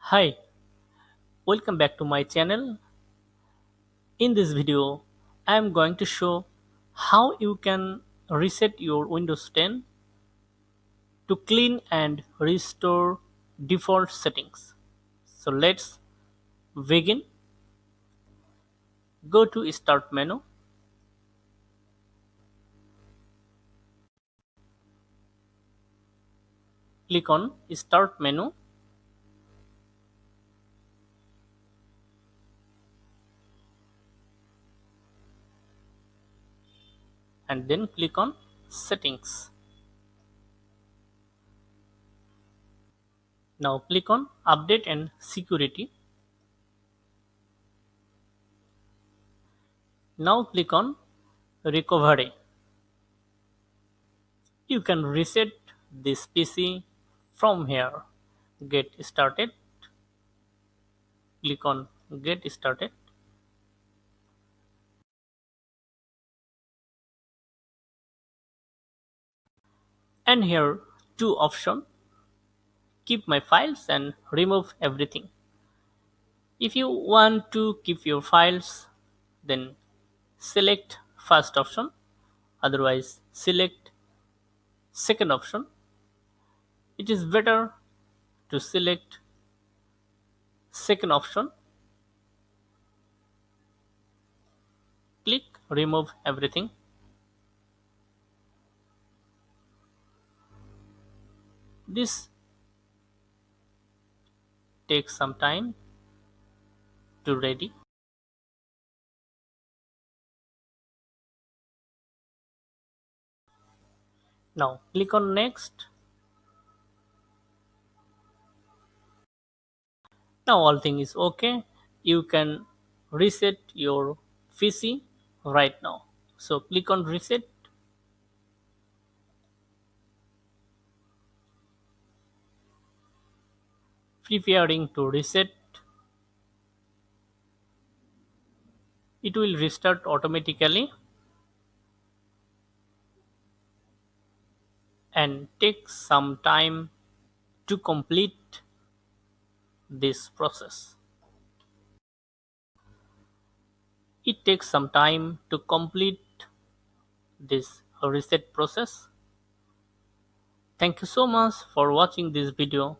Hi, welcome back to my channel. In this video, I am going to show how you can reset your Windows 10 to clean and restore default settings. So let's begin. Go to Start menu, click on Start menu and then click on Settings. Now click on Update and Security. Now click on Recovery. You can reset this PC from here. Get started. Click on Get Started. And here two options: keep my files and remove everything. If you want to keep your files, then select first option, otherwise select second option. It is better to select second option. Click remove everything. This takes some time to ready. Now click on next. Now all thing is okay. You can reset your PC right now. So click on reset. Preparing to reset. It will restart automatically and take some time to complete this process. It takes some time to complete this reset process. Thank you so much for watching this video.